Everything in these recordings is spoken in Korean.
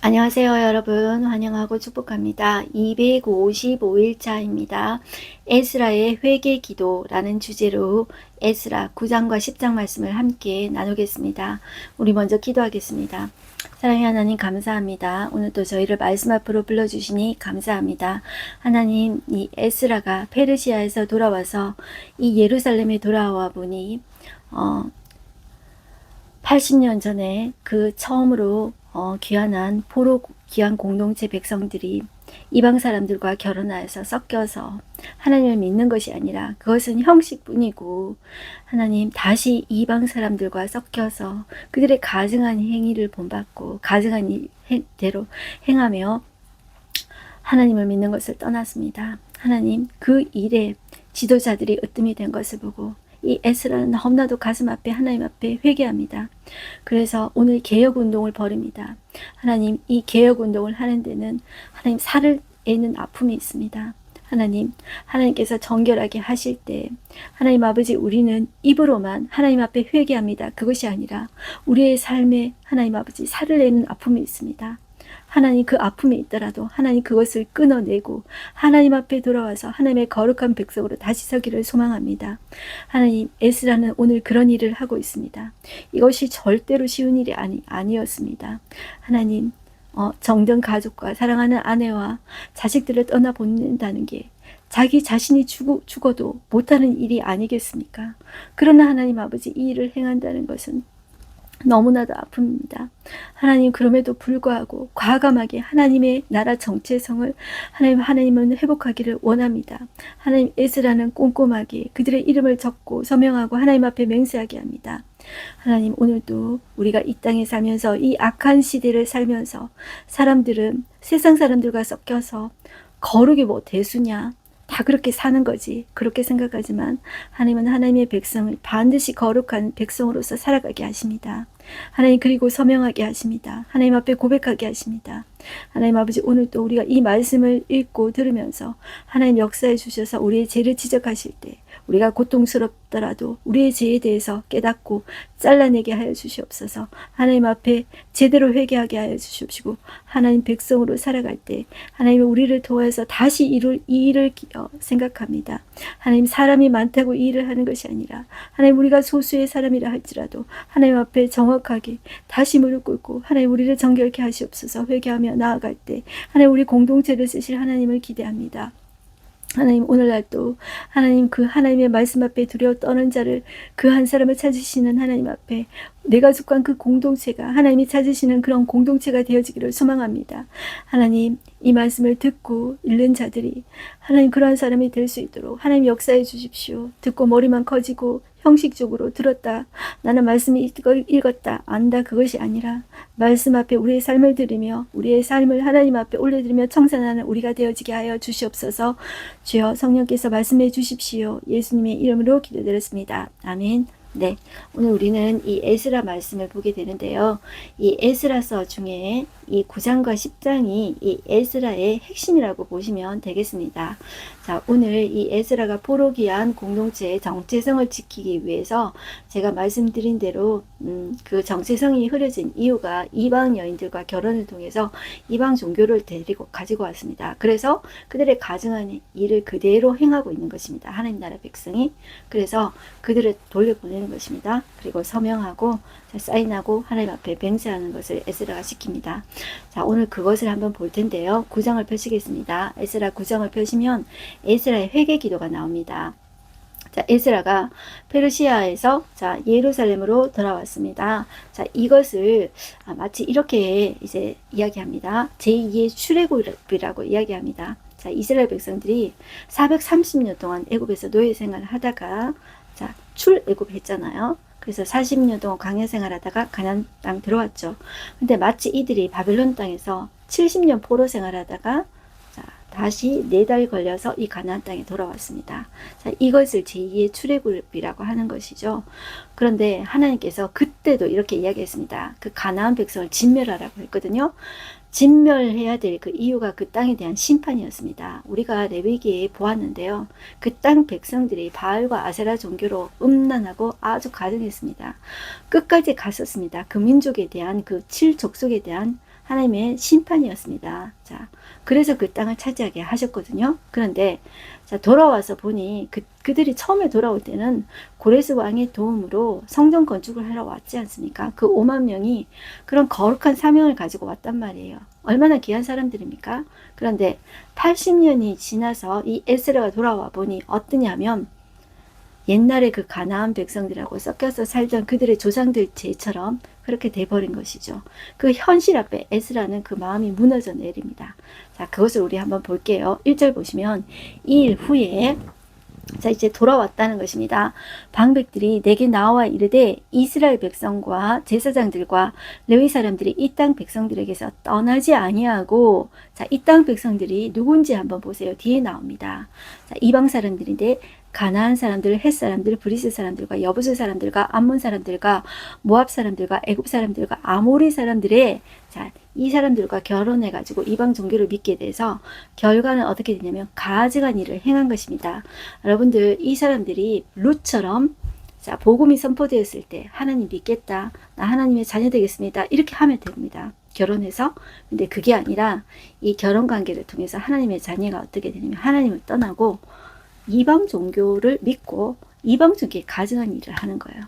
안녕하세요, 여러분. 환영하고 축복합니다. 255일차입니다. 에스라의 회개 기도라는 주제로 에스라 9장과 10장 말씀을 함께 나누겠습니다. 우리 먼저 기도하겠습니다. 사랑의 하나님, 감사합니다. 오늘도 저희를 말씀 앞으로 불러주시니 감사합니다. 하나님, 이 에스라가 페르시아에서 돌아와서 이 예루살렘에 돌아와 보니 80년 전에 그 처음으로 귀환한 포로 귀한 공동체 백성들이 이방 사람들과 결혼하여서 섞여서 하나님을 믿는 것이 아니라 그것은 형식뿐이고, 하나님 다시 이방 사람들과 섞여서 그들의 가증한 행위를 본받고 가증한 대로 행하며 하나님을 믿는 것을 떠났습니다. 하나님, 그 일에 지도자들이 으뜸이 된 것을 보고 이 에스라는 너무나도 가슴 앞에 하나님 앞에 회개합니다. 그래서 오늘 개혁운동을 벌입니다. 하나님, 이 개혁운동을 하는 데는 하나님 살을 애는 아픔이 있습니다. 하나님, 하나님께서 정결하게 하실 때 하나님 아버지, 우리는 입으로만 하나님 앞에 회개합니다. 그것이 아니라 우리의 삶에 하나님 아버지 살을 내는 아픔이 있습니다. 하나님, 그 아픔이 있더라도 하나님 그것을 끊어내고 하나님 앞에 돌아와서 하나님의 거룩한 백성으로 다시 서기를 소망합니다. 하나님, 에스라는 오늘 그런 일을 하고 있습니다. 이것이 절대로 쉬운 일이 아니었습니다. 하나님, 정든 가족과 사랑하는 아내와 자식들을 떠나보낸다는 게 자기 자신이 죽어도 못하는 일이 아니겠습니까? 그러나 하나님 아버지, 이 일을 행한다는 것은 너무나도 아픕니다. 하나님, 그럼에도 불구하고 과감하게 하나님의 나라 정체성을 하나님은 회복하기를 원합니다. 하나님, 에스라는 꼼꼼하게 그들의 이름을 적고 서명하고 하나님 앞에 맹세하게 합니다. 하나님, 오늘도 우리가 이 땅에 살면서 이 악한 시대를 살면서 사람들은 세상 사람들과 섞여서 거룩이 뭐 대수냐, 다 그렇게 사는 거지, 그렇게 생각하지만 하나님은 하나님의 백성을 반드시 거룩한 백성으로서 살아가게 하십니다. 하나님, 그리고 서명하게 하십니다. 하나님 앞에 고백하게 하십니다. 하나님 아버지, 오늘 또 우리가 이 말씀을 읽고 들으면서 하나님 역사해 주셔서 우리의 죄를 지적하실 때 우리가 고통스럽더라도 우리의 죄에 대해서 깨닫고 잘라내게 하여 주시옵소서. 하나님 앞에 제대로 회개하게 하여 주시옵시고, 하나님 백성으로 살아갈 때 하나님이 우리를 도와서 다시 이 일을 생각합니다. 하나님, 사람이 많다고 이 일을 하는 것이 아니라 하나님, 우리가 소수의 사람이라 할지라도 하나님 앞에 정확하게 다시 무릎 꿇고 하나님 우리를 정결케 하시옵소서. 회개하며 나아갈 때 하나님, 우리 공동체를 쓰실 하나님을 기대합니다. 하나님, 오늘날 또 하나님, 그 하나님의 말씀 앞에 두려워 떠는 자를, 그 한 사람을 찾으시는 하나님 앞에 내가 속한 그 공동체가 하나님이 찾으시는 그런 공동체가 되어지기를 소망합니다. 하나님, 이 말씀을 듣고 읽는 자들이 하나님 그러한 사람이 될 수 있도록 하나님 역사해 주십시오. 듣고 머리만 커지고 형식적으로 들었다, 나는 말씀이 읽었다, 안다, 그것이 아니라 말씀 앞에 우리의 삶을 들으며 우리의 삶을 하나님 앞에 올려드리며 청산하는 우리가 되어지게 하여 주시옵소서. 주여, 성령께서 말씀해 주십시오. 예수님의 이름으로 기도드렸습니다. 아멘. 네, 오늘 우리는 이 에스라 말씀을 보게 되는데요. 이 에스라서 중에 이 9장과 10장이 이 에스라의 핵심이라고 보시면 되겠습니다. 자, 오늘 이 에스라가 포로 귀한 공동체의 정체성을 지키기 위해서 제가 말씀드린 대로 그 정체성이 흐려진 이유가 이방 여인들과 결혼을 통해서 이방 종교를 가지고 왔습니다. 그래서 그들의 가증한 일을 그대로 행하고 있는 것입니다. 하나님 나라 백성이. 그래서 그들을 돌려보내는 것입니다. 그리고 서명하고 사인하고 하나님 앞에 맹세하는 것을 에스라가 시킵니다. 자, 오늘 그것을 한번 볼 텐데요. 9장을 펴시겠습니다. 에스라 9장을 펴시면 에스라의 회개 기도가 나옵니다. 자, 에스라가 페르시아에서 예루살렘으로 돌아왔습니다. 자, 이것을 마치 이렇게 이제 이야기합니다. 제2의 출애굽이라고 이야기합니다. 자, 이스라엘 백성들이 430년 동안 애굽에서 노예 생활을 하다가 출애굽했잖아요. 그래서 40년 동안 광야 생활하다가 가나안 땅 들어왔죠. 근데 마치 이들이 바벨론 땅에서 70년 포로 생활하다가 다시 4달 걸려서 이 가나안 땅에 돌아왔습니다. 자, 이것을 제2의 출애굽이라고 하는 것이죠. 그런데 하나님께서 그때도 이렇게 이야기했습니다. 그 가나안 백성을 진멸하라고 했거든요. 진멸해야 될 그 이유가 그 땅에 대한 심판이었습니다. 우리가 레위기에 보았는데요. 그 땅 백성들이 바알과 아세라 종교로 음란하고 아주 가증했습니다. 끝까지 갔었습니다. 그 민족에 대한 그 7족속에 대한 하나님의 심판이었습니다. 자, 그래서 그 땅을 차지하게 하셨거든요. 그런데 자, 돌아와서 보니 그들이 처음에 돌아올 때는 고레스 왕의 도움으로 성전 건축을 하러 왔지 않습니까? 그 5만 명이 그런 거룩한 사명을 가지고 왔단 말이에요. 얼마나 귀한 사람들입니까? 그런데 80년이 지나서 이 에스라가 돌아와 보니 어떠냐면 옛날에 그 가나안 백성들하고 섞여서 살던 그들의 조상들 죄처럼 그렇게 돼버린 것이죠. 그 현실 앞에 에스라는 그 마음이 무너져 내립니다. 자, 그것을 우리 한번 볼게요. 1절 보시면 이 일 후에 자, 이제 돌아왔다는 것입니다. 방백들이 내게 나와 이르되 이스라엘 백성과 제사장들과 레위 사람들이 이 땅 백성들에게서 떠나지 아니하고, 자, 이 땅 백성들이 누군지 한번 보세요. 뒤에 나옵니다. 자, 이방 사람들인데 가나안 사람들, 헷 사람들, 브리스 사람들과 여부스 사람들과 암몬 사람들과 모압 사람들과 애굽 사람들과 아모리 사람들의, 자, 이 사람들과 결혼해가지고 이방 종교를 믿게 돼서 결과는 어떻게 되냐면 가증한 일을 행한 것입니다. 여러분들, 이 사람들이 룻처럼, 자, 복음이 선포되었을 때 하나님 믿겠다, 나 하나님의 자녀 되겠습니다, 이렇게 하면 됩니다. 결혼해서. 근데 그게 아니라 이 결혼 관계를 통해서 하나님의 자녀가 어떻게 되냐면 하나님을 떠나고 이방 종교를 믿고 이방 종교에 가증한 일을 하는 거예요.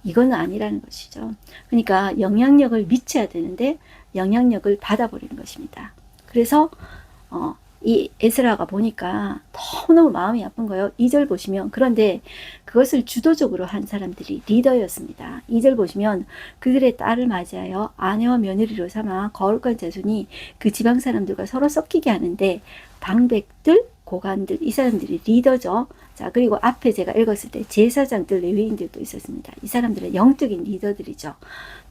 이건 아니라는 것이죠. 그러니까 영향력을 미쳐야 되는데 영향력을 받아버리는 것입니다. 그래서 이 에스라가 보니까 너무너무 마음이 아픈 거예요. 2절 보시면, 그런데 그것을 주도적으로 한 사람들이 리더였습니다. 2절 보시면 그들의 딸을 맞이하여 아내와 며느리로 삼아 거룩한 자손이 그 지방 사람들과 서로 섞이게 하는데 방백들, 고관들, 이 사람들이 리더죠. 자, 그리고 앞에 제가 읽었을 때 제사장들, 레위인들도 있었습니다. 이 사람들은 영적인 리더들이죠.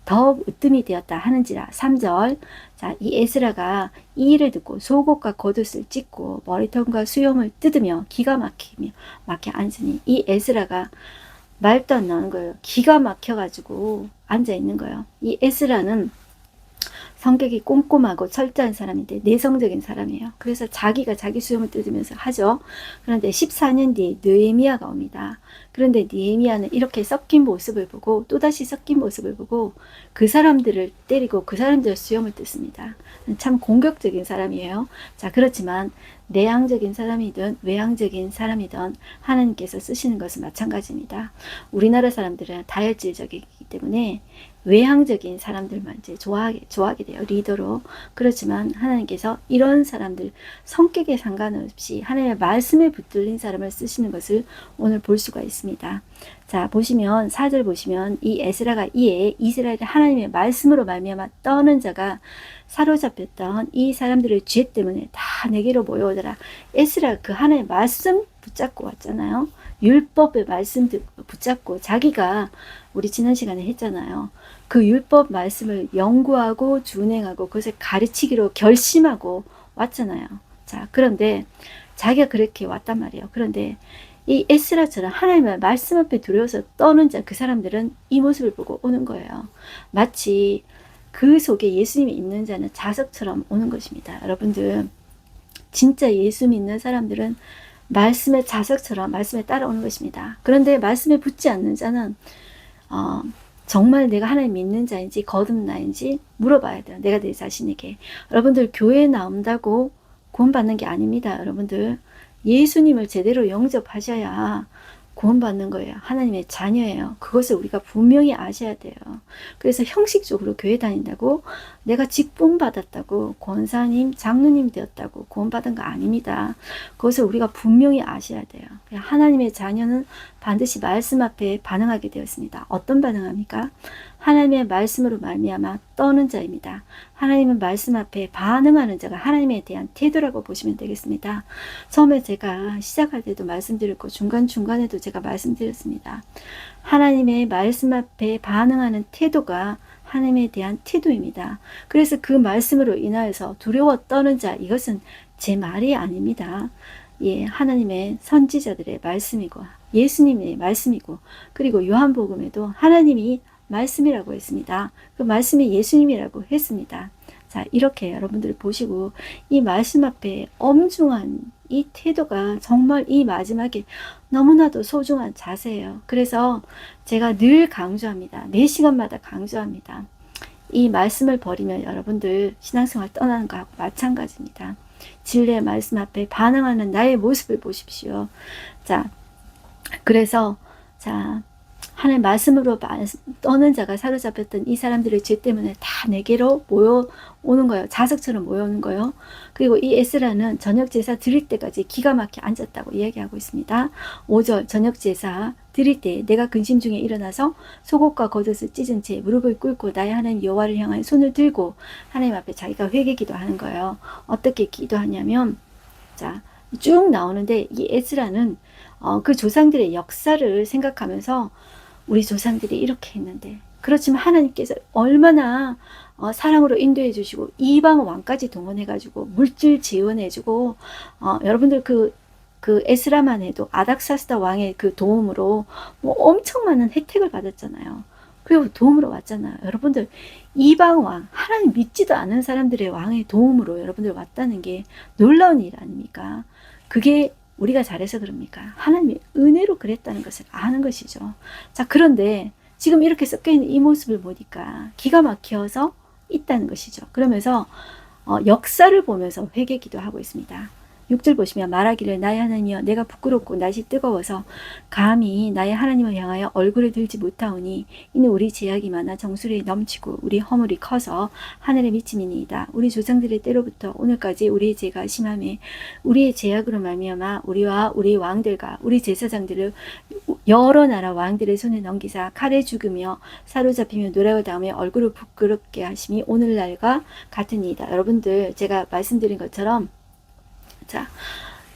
더욱 으뜸이 되었다 하는지라. 3절. 자, 이 에스라가 이 일을 듣고 속옷과 겉옷을 찢고 머리통과 수염을 뜯으며 기가 막혀 앉으니, 이 에스라가 말도 안 나오는 거예요. 기가 막혀가지고 앉아 있는 거예요. 이 에스라는 성격이 꼼꼼하고 철저한 사람인데 내성적인 사람이에요. 그래서 자기가 자기 수염을 뜯으면서 하죠. 그런데 14년 뒤에 느헤미야가 옵니다. 그런데 느헤미야는 이렇게 섞인 모습을 보고 또다시 섞인 모습을 보고 그 사람들을 때리고 그 사람들의 수염을 뜯습니다. 참 공격적인 사람이에요. 자, 그렇지만 내향적인 사람이든 외향적인 사람이든 하나님께서 쓰시는 것은 마찬가지입니다. 우리나라 사람들은 다혈질적이기 때문에 외향적인 사람들만 이제 좋아하게 돼요. 리더로. 그렇지만 하나님께서 이런 사람들, 성격에 상관없이 하나님의 말씀에 붙들린 사람을 쓰시는 것을 오늘 볼 수가 있습니다. 자, 보시면 4절 보시면 이 에스라가 이에 이스라엘의 하나님의 말씀으로 말미암아 떠는 자가 사로잡혔던 이 사람들의 죄 때문에 다 내게로 모여오더라. 에스라 그 하나님의 말씀 붙잡고 왔잖아요. 율법의 말씀 붙잡고 자기가, 우리 지난 시간에 했잖아요. 그 율법 말씀을 연구하고 준행하고 그것을 가르치기로 결심하고 왔잖아요. 자, 그런데 자기가 그렇게 왔단 말이에요. 그런데 이 에스라처럼 하나님의 말씀 앞에 두려워서 떠는 자, 그 사람들은 이 모습을 보고 오는 거예요. 마치 그 속에 예수님이 있는 자는 자석처럼 오는 것입니다. 여러분들, 진짜 예수 믿는 사람들은 말씀의 자석처럼 말씀에 따라오는 것입니다. 그런데 말씀에 붙지 않는 자는 정말 내가 하나님 믿는 자인지 거듭나인지 물어봐야 돼요. 내가 내 자신에게. 여러분들, 교회에 나온다고 구원받는 게 아닙니다. 여러분들, 예수님을 제대로 영접하셔야 구원받는 거예요. 하나님의 자녀예요. 그것을 우리가 분명히 아셔야 돼요. 그래서 형식적으로 교회 다닌다고 내가 직분 받았다고 권사님, 장로님 되었다고 구원받은 거 아닙니다. 그것을 우리가 분명히 아셔야 돼요. 하나님의 자녀는 반드시 말씀 앞에 반응하게 되었습니다. 어떤 반응합니까? 하나님의 말씀으로 말미암아 떠는 자입니다. 하나님의 말씀 앞에 반응하는 자가 하나님에 대한 태도라고 보시면 되겠습니다. 처음에 제가 시작할 때도 말씀드렸고 중간중간에도 제가 말씀드렸습니다. 하나님의 말씀 앞에 반응하는 태도가 하나님에 대한 태도입니다. 그래서 그 말씀으로 인하여서 두려워 떠는 자, 이것은 제 말이 아닙니다. 예, 하나님의 선지자들의 말씀이고 예수님의 말씀이고, 그리고 요한복음에도 하나님이 말씀이라고 했습니다. 그 말씀이 예수님이라고 했습니다. 자, 이렇게 여러분들 보시고 이 말씀 앞에 엄중한 이 태도가 정말 이 마지막에 너무나도 소중한 자세예요. 그래서 제가 늘 강조합니다. 매 시간마다 강조합니다. 이 말씀을 버리면 여러분들 신앙생활 떠나는 거하고 마찬가지입니다. 진리의 말씀 앞에 반응하는 나의 모습을 보십시오. 자, 그래서 자, 하나님 말씀으로 떠는 자가 사로잡혔던 이 사람들의 죄 때문에 다 내게로 모여오는 거예요. 자석처럼 모여오는 거예요. 그리고 이 에스라는 저녁 제사 드릴 때까지 기가 막혀 앉았다고 이야기하고 있습니다. 5절 저녁 제사 드릴 때 내가 근심 중에 일어나서 속옷과 겉옷을 찢은 채 무릎을 꿇고 나의 하나님 여호와를 향하여 손을 들고 하나님 앞에 자기가 회개 기도하는 거예요. 어떻게 기도하냐면 자, 쭉 나오는데 이 에스라는 그 조상들의 역사를 생각하면서 우리 조상들이 이렇게 했는데 그렇지만 하나님께서 얼마나 사랑으로 인도해 주시고 이방 왕까지 동원해 가지고 물질 지원해 주고 여러분들 그 에스라만 해도 아닥사스다 왕의 그 도움으로 뭐 엄청 많은 혜택을 받았잖아요. 그리고 도움으로 왔잖아요. 여러분들 이방 왕 하나님 믿지도 않은 사람들의 왕의 도움으로 여러분들 왔다는 게 놀라운 일 아닙니까? 그게 우리가 잘해서 그럽니까? 하나님이 은혜로 그랬다는 것을 아는 것이죠. 자, 그런데 지금 이렇게 섞여있는 이 모습을 보니까 기가 막혀서 있다는 것이죠. 그러면서 역사를 보면서 회개 기도하고 있습니다. 6절 보시면 말하기를 나의 하나님이여 내가 부끄럽고 낯이 뜨거워서 감히 나의 하나님을 향하여 얼굴을 들지 못하오니 이는 우리 제약이 많아 정수리에 넘치고 우리 허물이 커서 하늘에 미침이니이다. 우리 조상들의 때로부터 오늘까지 우리의 죄가 심하매 우리의 제약으로 말미암아 우리와 우리 왕들과 우리 제사장들을 여러 나라 왕들의 손에 넘기사 칼에 죽으며 사로잡히며 노래와 다음에 얼굴을 부끄럽게 하심이 오늘날과 같으니이다. 여러분들 제가 말씀드린 것처럼 자,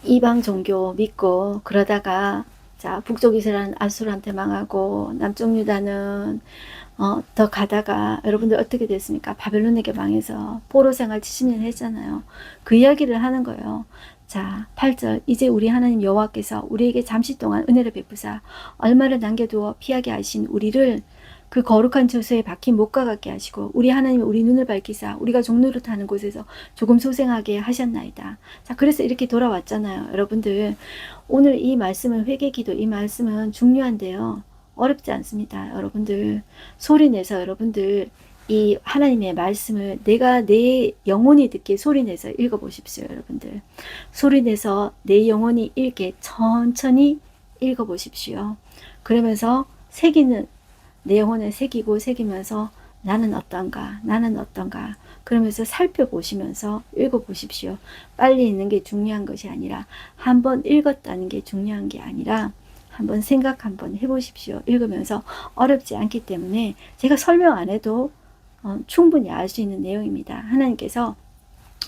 이방 종교 믿고 그러다가 자, 북쪽 이스라엘은 아수르한테 망하고 남쪽 유다는 더 가다가 여러분들 어떻게 됐습니까? 바벨론에게 망해서 포로 생활 70년 했잖아요. 그 이야기를 하는 거예요. 자, 8절 이제 우리 하나님 여호와께서 우리에게 잠시 동안 은혜를 베푸사 얼마를 남겨두어 피하게 하신 우리를 그 거룩한 처소에 박힌 못과 같게 하시고 우리 하나님 우리 눈을 밝히사 우리가 종노릇하는 곳에서 조금 소생하게 하셨나이다. 자, 그래서 이렇게 돌아왔잖아요. 여러분들 오늘 이 말씀은 회개기도 이 말씀은 중요한데요. 어렵지 않습니다. 여러분들 소리내서 여러분들 이 하나님의 말씀을 내가 내 영혼이 듣게 소리내서 읽어보십시오. 여러분들 소리내서 내 영혼이 읽게 천천히 읽어보십시오. 그러면서 새기는 내 영혼에 새기면서 나는 어떤가 나는 어떤가 그러면서 살펴보시면서 읽어보십시오. 빨리 읽는 게 중요한 것이 아니라 한번 읽었다는 게 중요한 게 아니라 한번 생각 한번 해보십시오. 읽으면서 어렵지 않기 때문에 제가 설명 안 해도 충분히 알 수 있는 내용입니다. 하나님께서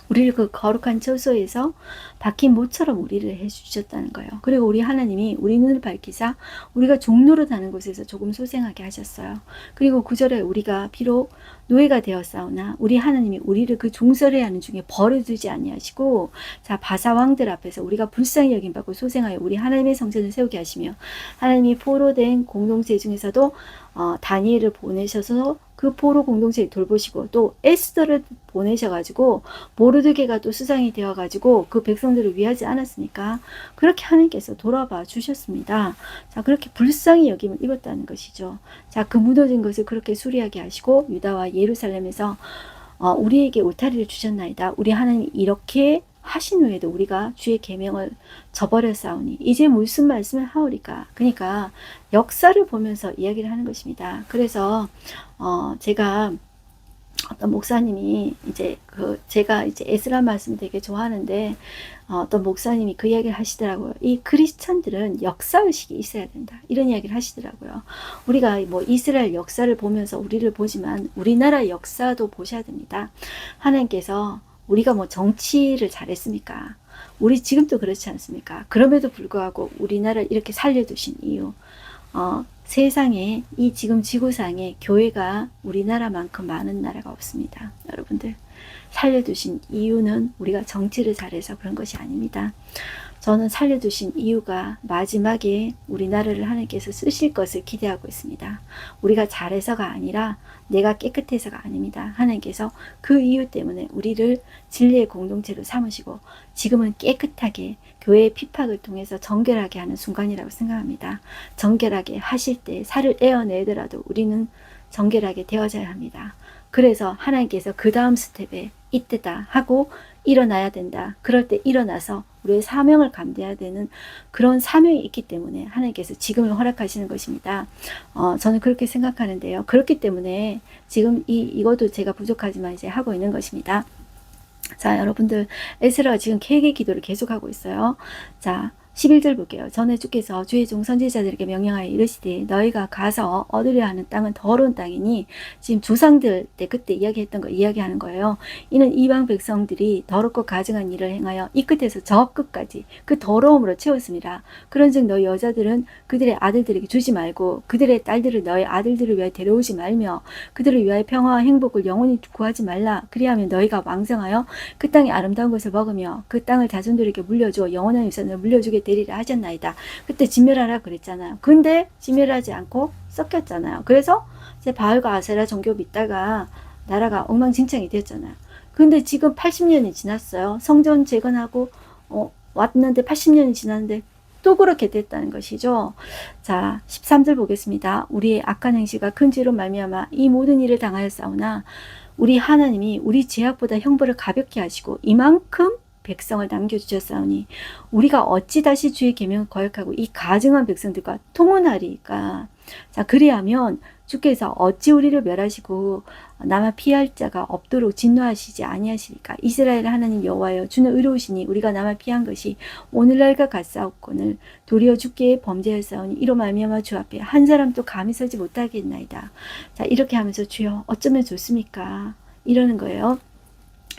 우리를 그 거룩한 처소에서 박힌 모처럼 우리를 해주셨다는 거예요. 그리고 우리 하나님이 우리 눈을 밝히사 우리가 종노릇하는 곳에서 조금 소생하게 하셨어요. 그리고 9절에 우리가 비록 노예가 되었사오나 우리 하나님이 우리를 그 종살이 하는 중에 버려두지 아니하시고 자 바사왕들 앞에서 우리가 불쌍히 여김받고 소생하여 우리 하나님의 성전을 세우게 하시며 하나님이 포로된 공동체 중에서도 다니엘을 보내셔서 그 포로 공동체를 돌보시고 또 에스더를 보내셔가지고 모르드게가 또 수상이 되어가지고 그 백성들을 위하지 않았습니까? 그렇게 하나님께서 돌아봐 주셨습니다. 자, 그렇게 불쌍히 여김을 입었다는 것이죠. 자, 그 무너진 것을 그렇게 수리하게 하시고 유다와 예루살렘에서 우리에게 울타리를 주셨나이다. 우리 하나님 이렇게 하신 후에도 우리가 주의 계명을 저버렸사오니 이제 무슨 말씀을 하오리까. 그러니까 역사를 보면서 이야기를 하는 것입니다. 그래서 제가 어떤 목사님이 제가 에스라 말씀 되게 좋아하는데 어떤 목사님이 그 이야기를 하시더라고요. 이 크리스천들은 역사의식이 있어야 된다. 이런 이야기를 하시더라고요. 우리가 뭐 이스라엘 역사를 보면서 우리를 보지만 우리나라 역사도 보셔야 됩니다. 하나님께서 우리가 뭐 정치를 잘했습니까? 우리 지금도 그렇지 않습니까? 그럼에도 불구하고 우리나라를 이렇게 살려두신 이유 세상에 이 지금 지구상에 교회가 우리나라만큼 많은 나라가 없습니다. 여러분들 살려두신 이유는 우리가 정치를 잘해서 그런 것이 아닙니다. 저는 살려두신 이유가 마지막에 우리나라를 하나님께서 쓰실 것을 기대하고 있습니다. 우리가 잘해서가 아니라 내가 깨끗해서가 아닙니다. 하나님께서 그 이유 때문에 우리를 진리의 공동체로 삼으시고 지금은 깨끗하게 교회의 피팍을 통해서 정결하게 하는 순간이라고 생각합니다. 정결하게 하실 때 살을 떼어내더라도 우리는 정결하게 되어져야 합니다. 그래서 하나님께서 그 다음 스텝에 이때다 하고 일어나야 된다. 그럴 때 일어나서 우리의 사명을 감당해야 되는 그런 사명이 있기 때문에 하나님께서 지금을 허락하시는 것입니다. 저는 그렇게 생각하는데요. 그렇기 때문에 지금 이것도 제가 부족하지만 이제 하고 있는 것입니다. 자, 여러분들, 에스라가 지금 개개 기도를 계속하고 있어요. 자, 11절 볼게요. 전에 주께서 주의 종 선지자들에게 명령하여 이르시되 너희가 가서 얻으려 하는 땅은 더러운 땅이니, 지금 조상들 때 그때 이야기했던 거 이야기하는 거예요. 이는 이방 백성들이 더럽고 가증한 일을 행하여 이 끝에서 저 끝까지 그 더러움으로 채웠습니다. 그런즉 너희 여자들은 그들의 아들들에게 주지 말고 그들의 딸들을 너희 아들들을 위하여 데려오지 말며 그들을 위하여 평화와 행복을 영원히 구하지 말라. 그리하면 너희가 왕성하여 그 땅의 아름다운 것을 먹으며 그 땅을 자손들에게 물려주어 영원한 유산을 물려주게 되리라 하셨나이다. 그때 진멸하라 그랬잖아요. 근데 진멸하지 않고 섞였잖아요. 그래서 이제 바알과 아세라 종교 믿다가 나라가 엉망진창이 됐잖아요. 근데 지금 80년이 지났어요. 성전 재건하고 왔는데 80년이 지났는데 또 그렇게 됐다는 것이죠. 자, 13절 보겠습니다. 우리의 악한 행실과 큰 죄로 말미암아 이 모든 일을 당하였사오나 우리 하나님이 우리 죄악보다 형벌을 가볍게 하시고 이만큼 백성을 남겨주셨사오니 우리가 어찌 다시 주의 계명을 거역하고 이 가증한 백성들과 통혼하리까. 자, 그리하면 주께서 어찌 우리를 멸하시고 나만 피할 자가 없도록 진노하시지 아니하시리까. 이스라엘 하나님 여호와여, 주는 의로우시니 우리가 나만 피한 것이 오늘날과 같사옵거늘 도리어 주께 범죄하였사오니 이로 말미암아 주 앞에 한 사람도 감히 서지 못하겠나이다. 자, 이렇게 하면서 주여 어쩌면 좋습니까? 이러는 거예요.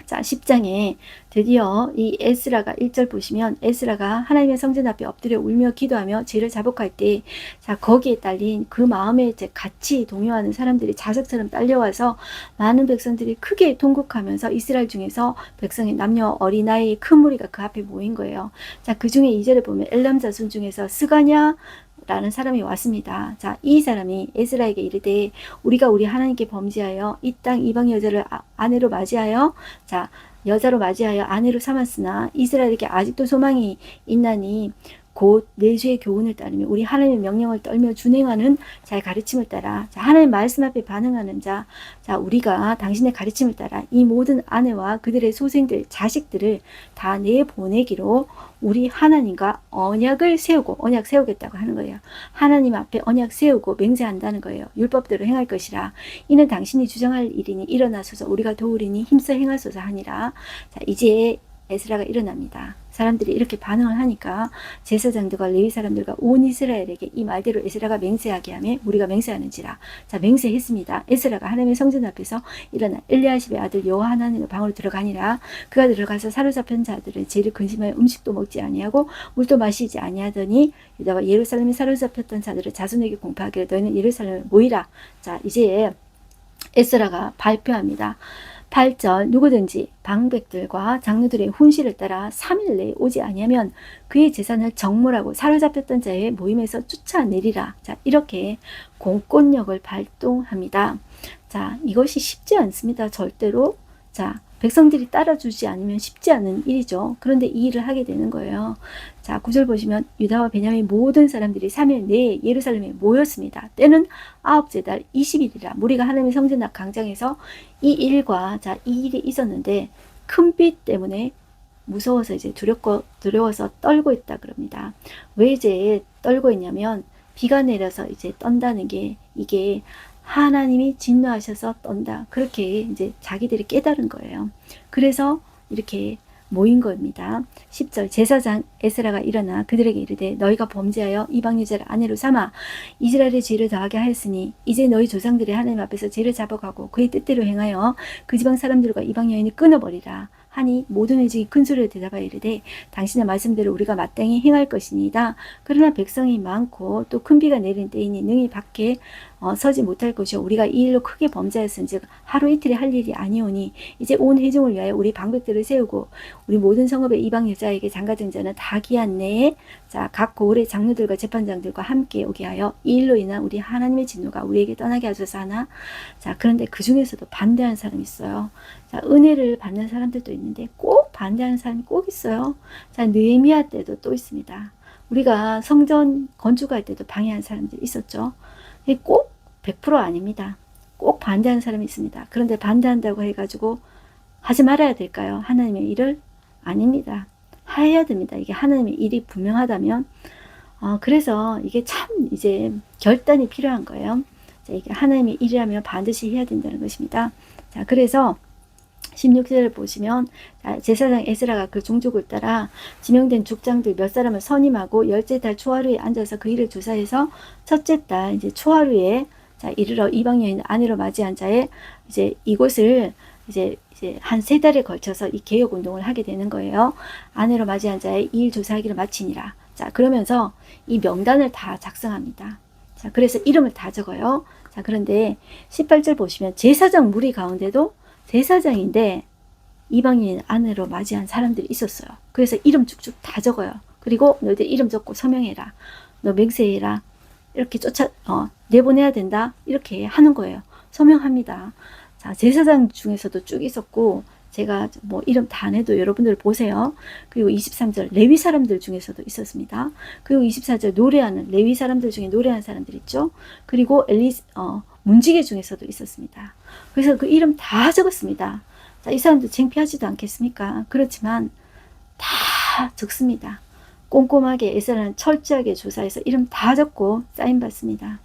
자, 10장에 드디어 이 에스라가 1절 보시면 에스라가 하나님의 성전 앞에 엎드려 울며 기도하며 죄를 자복할 때, 자, 거기에 딸린 그 마음에 같이 동요하는 사람들이 자석처럼 딸려와서 많은 백성들이 크게 통곡하면서 이스라엘 중에서 백성의 남녀 어린아이 큰 무리가 그 앞에 모인 거예요. 자, 그 중에 2절에 보면 엘람 자손 중에서 스가냐 라는 사람이 왔습니다. 자, 이 사람이 에스라에게 이르되 우리가 우리 하나님께 범죄하여 이 땅 이방 여자를 아내로 맞이하여, 자, 여자로 맞이하여 아내로 삼았으나 이스라엘에게 아직도 소망이 있나니 곧 내 주의 교훈을 따르며 우리 하나님의 명령을 떨며 준행하는 자의 가르침을 따라. 자, 하나님 말씀 앞에 반응하는 자, 자, 우리가 당신의 가르침을 따라 이 모든 아내와 그들의 소생들 자식들을 다 내보내기로 우리 하나님과 언약을 세우고, 언약 세우겠다고 하는 거예요. 하나님 앞에 언약 세우고 맹세한다는 거예요. 율법대로 행할 것이라. 이는 당신이 주장할 일이니 일어나소서 우리가 도우리니 힘써 행하소서 하니라. 자, 이제 에스라가 일어납니다. 사람들이 이렇게 반응을 하니까 제사장들과 레위 사람들과 온 이스라엘에게 이 말대로 에스라가 맹세하게 하며 우리가 맹세하는지라. 자, 맹세했습니다. 에스라가 하나님의 성전 앞에서 일어나 엘리야십의 아들 여호하나님의 방으로 들어가니라. 그가 들어가서 사로잡힌 자들은 죄를 근심하여 음식도 먹지 아니하고 물도 마시지 아니하더니 유다와 예루살렘에 사로잡혔던 자들을 자손에게 공포하기를 너희는 예루살렘에 모이라. 자, 이제 에스라가 발표합니다. 8절 누구든지 방백들과 장로들의 훈시를 따라 3일 내에 오지 아니하면 그의 재산을 정몰하고 사로잡혔던 자의 모임에서 쫓아내리라. 자, 이렇게 공권력을 발동합니다. 자, 이것이 쉽지 않습니다. 절대로. 자, 백성들이 따라주지 않으면 쉽지 않은 일이죠. 그런데 이 일을 하게 되는 거예요. 자, 9절 보시면 유다와 베냐민 모든 사람들이 3일 내에 예루살렘에 모였습니다. 때는 9째 달 20일이라 무리가 하나님의 성전 앞 광장에서 이 일과, 자, 이 일이 있었는데 큰 비 때문에 무서워서 이제 두려워서 떨고 있다 그럽니다. 왜 이제 떨고 있냐면 비가 내려서 이제 떤다는 게 이게 하나님이 진노하셔서 떤다. 그렇게 이제 자기들이 깨달은 거예요. 그래서 이렇게 모인 겁니다. 10절 제사장 에스라가 일어나 그들에게 이르되 너희가 범죄하여 이방 여자를 아내로 삼아 이스라엘의 죄를 더하게 하였으니 이제 너희 조상들이 하나님 앞에서 죄를 잡아가고 그의 뜻대로 행하여 그 지방 사람들과 이방 여인을 끊어버리라. 하니 모든 회중이 큰 소리로 대답하여 이르되 당신의 말씀대로 우리가 마땅히 행할 것이니이다. 그러나 백성이 많고 또 큰 비가 내린 때이니 능히 밖에 서지 못할 것이요 우리가 이 일로 크게 범죄하였은즉 하루 이틀에 할 일이 아니오니 이제 온 회중을 위하여 우리 방백들을 세우고 우리 모든 성읍의 이방 여자에게 장가든 자는 다 기한 내에, 자, 각 고을의 장로들과 재판장들과 함께 오게 하여 이 일로 인한 우리 하나님의 진노가 우리에게 떠나게 하소서 하나. 자, 그런데 그 중에서도 반대하는 사람이 있어요. 자, 은혜를 받는 사람들도 있는데 꼭 반대하는 사람이 꼭 있어요. 자, 느헤미야 때도 또 있습니다. 우리가 성전 건축할 때도 방해한 사람들 있었죠. 꼭 100% 아닙니다. 꼭 반대하는 사람이 있습니다. 그런데 반대한다고 해가지고 하지 말아야 될까요? 하나님의 일을? 아닙니다. 해야 됩니다. 이게 하나님의 일이 분명하다면 그래서 이게 참 이제 결단이 필요한 거예요. 자, 이게 하나님의 일이라면 반드시 해야 된다는 것입니다. 자, 그래서 16절을 보시면 제사장 에스라가 그 종족을 따라 지명된族장들 몇 사람을 선임하고 열째 달 초하루에 앉아서 그 일을 조사해서 첫째 달 이제 초하루에 이르러 이방 여인 아내로 맞이한 자의 이제 이곳을 이제 한 3달에 걸쳐서 이 개혁 운동을 하게 되는 거예요. 아내로 맞이한 자의 이 일 조사하기를 마치니라. 자, 그러면서 이 명단을 다 작성합니다. 자, 그래서 이름을 다 적어요. 자, 그런데 18절 보시면 제사장 무리 가운데도 제사장인데 이방인 아내로 맞이한 사람들이 있었어요. 그래서 이름 쭉쭉 다 적어요. 그리고 너희들 이름 적고 서명해라. 너 맹세해라. 이렇게 내보내야 된다. 이렇게 하는 거예요. 서명합니다. 자, 제사장 중에서도 쭉 있었고, 제가 뭐 이름 다 내도 여러분들 보세요. 그리고 23절 레위 사람들 중에서도 있었습니다. 그리고 24절 노래하는 레위 사람들 중에 노래하는 사람들 있죠. 그리고 문지기 중에서도 있었습니다. 그래서 그 이름 다 적었습니다. 자, 이 사람들 창피하지도 않겠습니까? 그렇지만 다 적습니다. 꼼꼼하게 에스라는 철저하게 조사해서 이름 다 적고 사인 받습니다.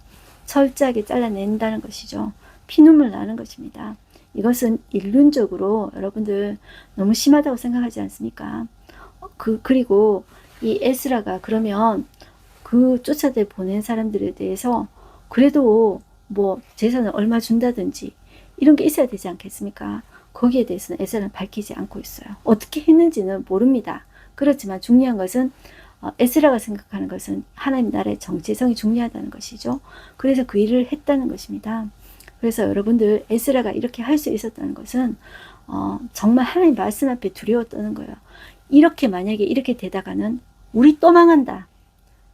철저하게 잘라낸다는 것이죠. 피눈물 나는 것입니다. 이것은 인륜적으로 여러분들 너무 심하다고 생각하지 않습니까? 그리고 이 에스라가 그러면 그 쫓아내 보낸 사람들에 대해서 그래도 뭐 재산을 얼마 준다든지 이런 게 있어야 되지 않겠습니까? 거기에 대해서는 에스라는 밝히지 않고 있어요. 어떻게 했는지는 모릅니다. 그렇지만 중요한 것은 에스라가 생각하는 것은 하나님 나라의 정체성이 중요하다는 것이죠. 그래서 그 일을 했다는 것입니다. 그래서 여러분들 에스라가 이렇게 할 수 있었다는 것은 정말 하나님 말씀 앞에 두려워 떠는 거예요. 이렇게 만약에 이렇게 되다가는 우리 또 망한다.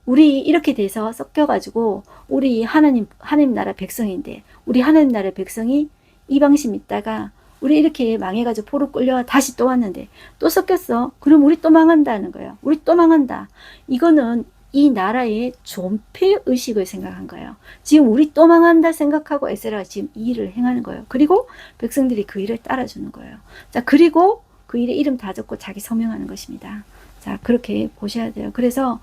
우리 이렇게 돼서 섞여가지고 우리 하나님 나라 백성인데 우리 하나님 나라 백성이 이방신 믿다가 우리 이렇게 망해가지고 포로 끌려와 다시 또 왔는데 또 섞였어. 그럼 우리 또 망한다는 거예요. 우리 또 망한다. 이거는 이 나라의 존폐의식을 생각한 거예요. 지금 우리 또 망한다 생각하고 에스라가 지금 이 일을 행하는 거예요. 그리고 백성들이 그 일을 따라주는 거예요. 자, 그리고 그 일에 이름 다 적고 자기 서명하는 것입니다. 자, 그렇게 보셔야 돼요. 그래서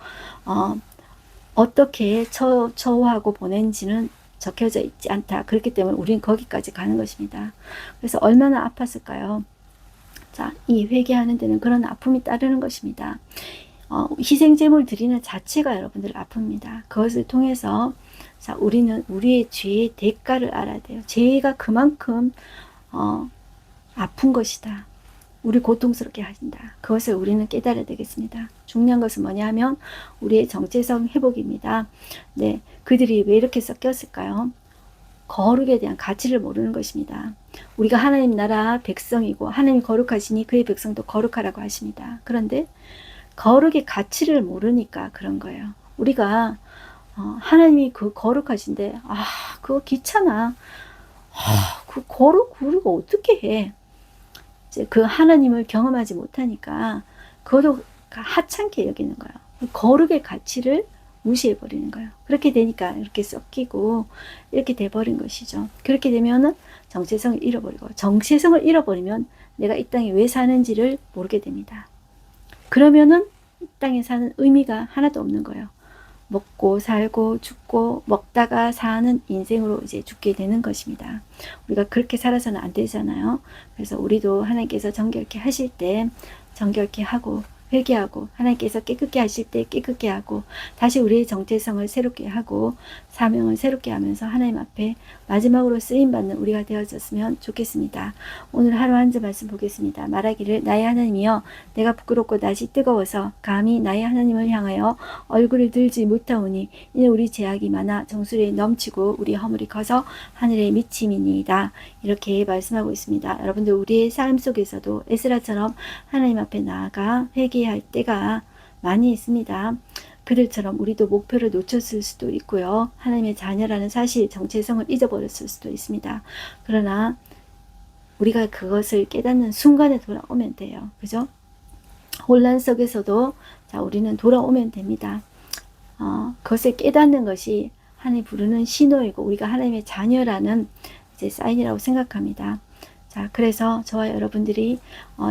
어떻게 처우하고 보낸지는 적혀져 있지 않다. 그렇기 때문에 우리는 거기까지 가는 것입니다. 그래서 얼마나 아팠을까요? 자, 이 회개하는 데는 그런 아픔이 따르는 것입니다. 희생제물 드리는 자체가 여러분들 아픕니다. 그것을 통해서 자, 우리는 우리의 죄의 대가를 알아야 돼요. 죄가 그만큼 아픈 것이다. 우리 고통스럽게 하신다. 그것을 우리는 깨달아야 되겠습니다. 중요한 것은 뭐냐 하면 우리의 정체성 회복입니다. 네, 그들이 왜 이렇게 섞였을까요? 거룩에 대한 가치를 모르는 것입니다. 우리가 하나님 나라 백성이고 하나님 거룩하시니 그의 백성도 거룩하라고 하십니다. 그런데 거룩의 가치를 모르니까 그런 거예요. 우리가 하나님이 그 거룩하신데 그거 귀찮아. 그 거룩 우리가 어떻게 해? 이제 그 하나님을 경험하지 못하니까 그것도 하찮게 여기는 거예요. 거룩의 가치를 무시해버리는 거예요. 그렇게 되니까 이렇게 섞이고 이렇게 돼버린 것이죠. 그렇게 되면은 정체성을 잃어버리고 정체성을 잃어버리면 내가 이 땅에 왜 사는지를 모르게 됩니다. 그러면은 이 땅에 사는 의미가 하나도 없는 거예요. 먹고 살고 죽고 먹다가 사는 인생으로 이제 죽게 되는 것입니다. 우리가 그렇게 살아서는 안 되잖아요. 그래서 우리도 하나님께서 정결케 하실 때 정결케 하고 회개하고 하나님께서 깨끗게 하실 때 깨끗게 하고 다시 우리의 정체성을 새롭게 하고 사명을 새롭게 하면서 하나님 앞에 마지막으로 쓰임받는 우리가 되어졌으면 좋겠습니다. 오늘 하루 한 절 말씀 보겠습니다. 말하기를 나의 하나님이여 내가 부끄럽고 낯이 뜨거워서 감히 나의 하나님을 향하여 얼굴을 들지 못하오니 이는 우리 죄악이 많아 정수리에 넘치고 우리 허물이 커서 하늘에 미침이니이다. 이렇게 말씀하고 있습니다. 여러분들 우리의 삶 속에서도 에스라처럼 하나님 앞에 나아가 회개할 때가 많이 있습니다. 그들처럼 우리도 목표를 놓쳤을 수도 있고요. 하나님의 자녀라는 사실, 정체성을 잊어버렸을 수도 있습니다. 그러나 우리가 그것을 깨닫는 순간에 돌아오면 돼요. 그죠? 혼란 속에서도 자, 우리는 돌아오면 됩니다. 그것을 깨닫는 것이 하나님 부르는 신호이고 우리가 하나님의 자녀라는 이제 사인이라고 생각합니다. 자, 그래서 저와 여러분들이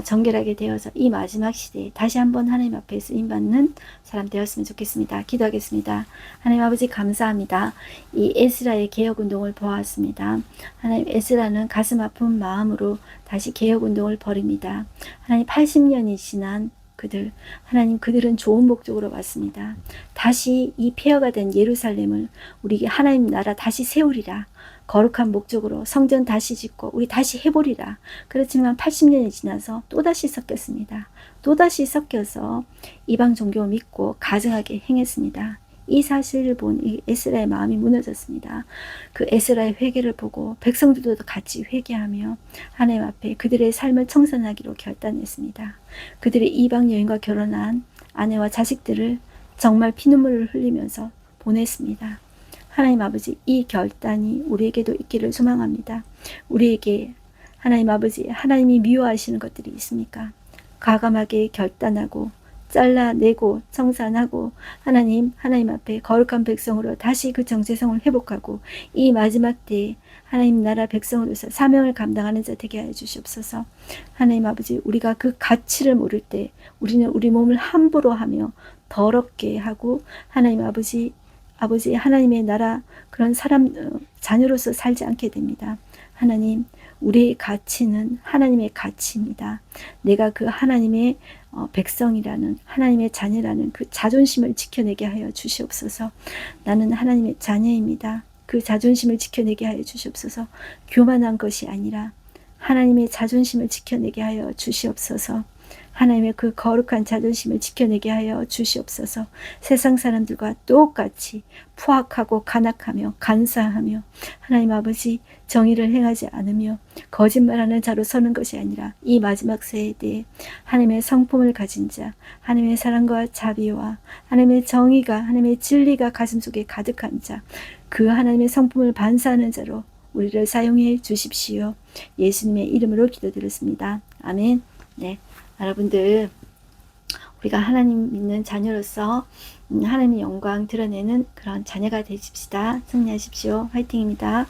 정결하게 되어서 이 마지막 시대에 다시 한번 하나님 앞에 쓰임받는 사람 되었으면 좋겠습니다. 기도하겠습니다. 하나님 아버지 감사합니다. 이 에스라의 개혁운동을 보았습니다. 하나님, 에스라는 가슴 아픈 마음으로 다시 개혁운동을 벌입니다. 하나님, 80년이 지난 그들, 하나님, 그들은 좋은 목적으로 왔습니다. 다시 이 폐허가 된 예루살렘을 우리 하나님 나라 다시 세우리라. 거룩한 목적으로 성전 다시 짓고 우리 다시 해보리라. 그렇지만 80년이 지나서 또다시 섞였습니다. 또다시 섞여서 이방 종교 믿고 가증하게 행했습니다. 이 사실을 본 이 에스라의 마음이 무너졌습니다. 그 에스라의 회개를 보고 백성들도 같이 회개하며 하나님 앞에 그들의 삶을 청산하기로 결단했습니다. 그들의 이방 여인과 결혼한 아내와 자식들을 정말 피눈물을 흘리면서 보냈습니다. 하나님 아버지, 이 결단이 우리에게도 있기를 소망합니다. 우리에게 하나님 아버지, 하나님이 미워하시는 것들이 있습니까? 과감하게 결단하고 잘라내고 청산하고 하나님 앞에 거룩한 백성으로 다시 그 정체성을 회복하고 이 마지막 때에 하나님 나라 백성으로서 사명을 감당하는 자 되게 하여 주시옵소서. 하나님 아버지, 우리가 그 가치를 모를 때 우리는 우리 몸을 함부로 하며 더럽게 하고 하나님 아버지 하나님의 나라 그런 사람 자녀로서 살지 않게 됩니다. 하나님, 우리의 가치는 하나님의 가치입니다. 내가 그 하나님의 백성이라는 하나님의 자녀라는 그 자존심을 지켜내게 하여 주시옵소서. 나는 하나님의 자녀입니다. 그 자존심을 지켜내게 하여 주시옵소서. 교만한 것이 아니라 하나님의 자존심을 지켜내게 하여 주시옵소서. 하나님의 그 거룩한 자존심을 지켜내게 하여 주시옵소서. 세상 사람들과 똑같이 포악하고 간악하며 간사하며 하나님 아버지 정의를 행하지 않으며 거짓말하는 자로 서는 것이 아니라 이 마지막 세대에 하나님의 성품을 가진 자, 하나님의 사랑과 자비와 하나님의 정의가 하나님의 진리가 가슴속에 가득한 자, 그 하나님의 성품을 반사하는 자로 우리를 사용해 주십시오. 예수님의 이름으로 기도드렸습니다. 아멘. 네. 여러분들, 우리가 하나님 믿는 자녀로서 하나님의 영광 드러내는 그런 자녀가 되십시다. 승리하십시오. 화이팅입니다.